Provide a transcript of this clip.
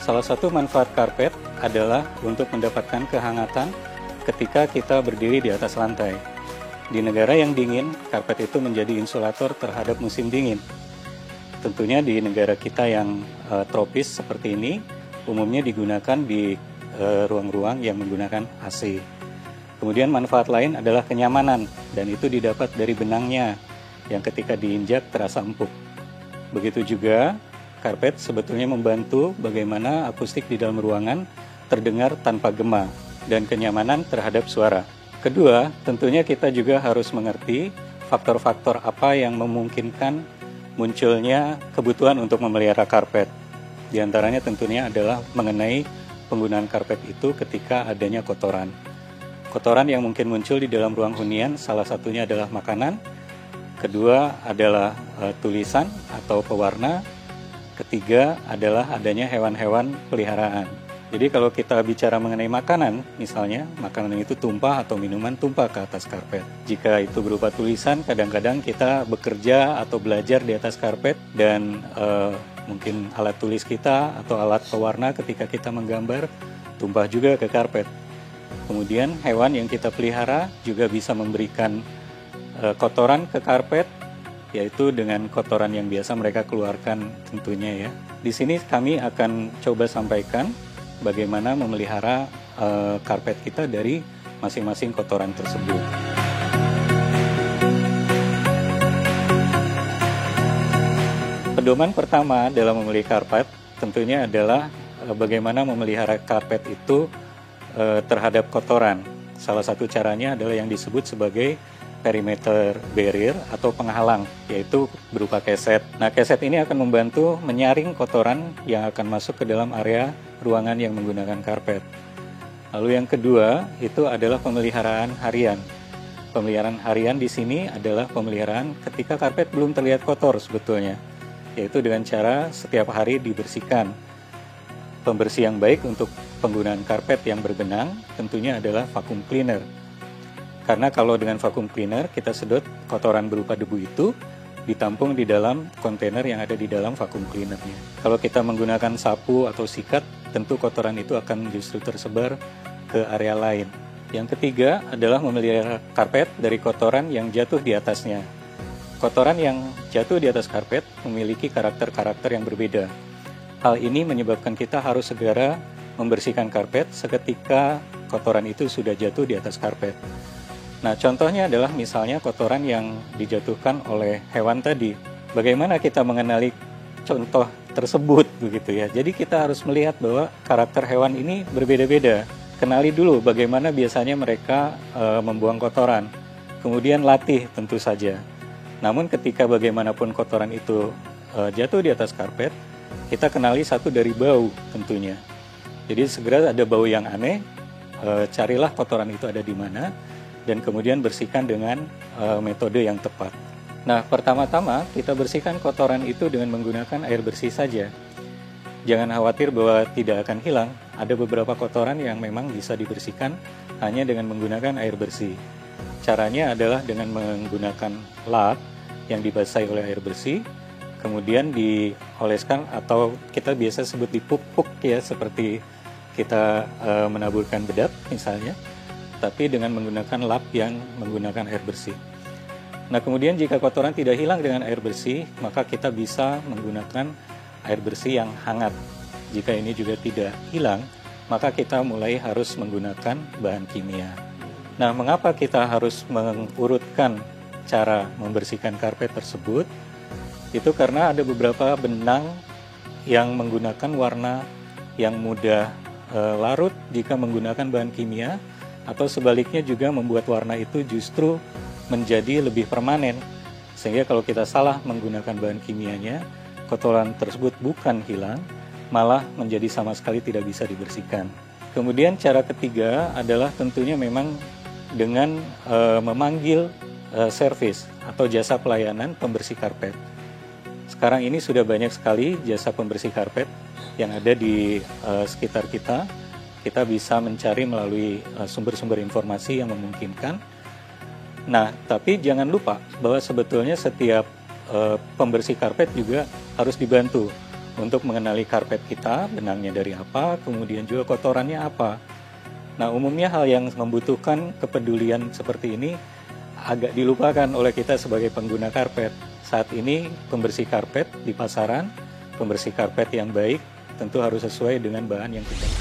Salah satu manfaat karpet adalah untuk mendapatkan kehangatan ketika kita berdiri di atas lantai. Di negara yang dingin, karpet itu menjadi insulator terhadap musim dingin. Tentunya di negara kita yang tropis seperti ini, umumnya digunakan di ruang-ruang yang menggunakan AC. Kemudian manfaat lain adalah kenyamanan, dan itu didapat dari benangnya yang ketika diinjak terasa empuk. Begitu juga, karpet sebetulnya membantu bagaimana akustik di dalam ruangan terdengar tanpa gema dan kenyamanan terhadap suara. Kedua, tentunya kita juga harus mengerti faktor-faktor apa yang memungkinkan munculnya kebutuhan untuk memelihara karpet. Di antaranya tentunya adalah mengenai penggunaan karpet itu ketika adanya kotoran. Kotoran yang mungkin muncul di dalam ruang hunian salah satunya adalah makanan, kedua adalah tulisan atau pewarna, ketiga adalah adanya hewan-hewan peliharaan. Jadi kalau kita bicara mengenai makanan, misalnya makanan itu tumpah atau minuman tumpah ke atas karpet. Jika itu berupa tulisan, kadang-kadang kita bekerja atau belajar di atas karpet dan mungkin alat tulis kita atau alat pewarna ketika kita menggambar tumpah juga ke karpet. Kemudian hewan yang kita pelihara juga bisa memberikan kotoran ke karpet, yaitu dengan kotoran yang biasa mereka keluarkan tentunya ya. Di sini kami akan coba sampaikan bagaimana memelihara karpet kita dari masing-masing kotoran tersebut. Pedoman pertama dalam memelihara karpet tentunya adalah bagaimana memelihara karpet itu terhadap kotoran. Salah satu caranya adalah yang disebut sebagai perimeter barrier atau penghalang, yaitu berupa keset. Nah, keset ini akan membantu menyaring kotoran yang akan masuk ke dalam area ruangan yang menggunakan karpet. Lalu yang kedua itu adalah pemeliharaan harian. Pemeliharaan harian di sini adalah pemeliharaan ketika karpet belum terlihat kotor sebetulnya, yaitu dengan cara setiap hari dibersihkan. Pembersih yang baik untuk penggunaan karpet yang berbenang tentunya adalah vacuum cleaner. Karena kalau dengan vacuum cleaner kita sedot kotoran berupa debu itu ditampung di dalam kontainer yang ada di dalam vacuum cleanernya. Kalau kita menggunakan sapu atau sikat, tentu kotoran itu akan justru tersebar ke area lain. Yang ketiga adalah memelihara karpet dari kotoran yang jatuh di atasnya. Kotoran yang jatuh di atas karpet memiliki karakter-karakter yang berbeda. Hal ini menyebabkan kita harus segera membersihkan karpet seketika kotoran itu sudah jatuh di atas karpet. Nah, contohnya adalah misalnya kotoran yang dijatuhkan oleh hewan tadi. Bagaimana kita mengenali contoh tersebut begitu ya. Jadi kita harus melihat bahwa karakter hewan ini berbeda-beda. Kenali dulu bagaimana biasanya mereka membuang kotoran. Kemudian latih tentu saja. Namun ketika bagaimanapun kotoran itu jatuh di atas karpet, kita kenali satu dari bau tentunya. Jadi segera ada bau yang aneh, carilah kotoran itu ada di mana, dan kemudian bersihkan dengan metode yang tepat. Nah, pertama-tama kita bersihkan kotoran itu dengan menggunakan air bersih saja. Jangan khawatir bahwa tidak akan hilang. Ada beberapa kotoran yang memang bisa dibersihkan hanya dengan menggunakan air bersih. Caranya adalah dengan menggunakan lap yang dibasahi oleh air bersih, kemudian dioleskan atau kita biasa sebut dipuk-puk ya, seperti kita menaburkan bedak misalnya, tapi dengan menggunakan lap yang menggunakan air bersih. Nah, kemudian jika kotoran tidak hilang dengan air bersih, maka kita bisa menggunakan air bersih yang hangat. Jika ini juga tidak hilang, maka kita mulai harus menggunakan bahan kimia. Nah, mengapa kita harus mengurutkan cara membersihkan karpet tersebut? Itu karena ada beberapa benang yang menggunakan warna yang mudah larut jika menggunakan bahan kimia, atau sebaliknya juga membuat warna itu justru menjadi lebih permanen. Sehingga kalau kita salah menggunakan bahan kimianya, kotoran tersebut bukan hilang, malah menjadi sama sekali tidak bisa dibersihkan. Kemudian cara ketiga adalah tentunya memang dengan memanggil servis atau jasa pelayanan pembersih karpet. Sekarang ini sudah banyak sekali jasa pembersih karpet yang ada di sekitar kita. Kita bisa mencari melalui sumber-sumber informasi yang memungkinkan. Nah, tapi jangan lupa bahwa sebetulnya setiap pembersih karpet juga harus dibantu untuk mengenali karpet kita, benangnya dari apa, kemudian juga kotorannya apa. Nah, umumnya hal yang membutuhkan kepedulian seperti ini agak dilupakan oleh kita sebagai pengguna karpet. Saat ini pembersih karpet di pasaran, pembersih karpet yang baik tentu harus sesuai dengan bahan yang kita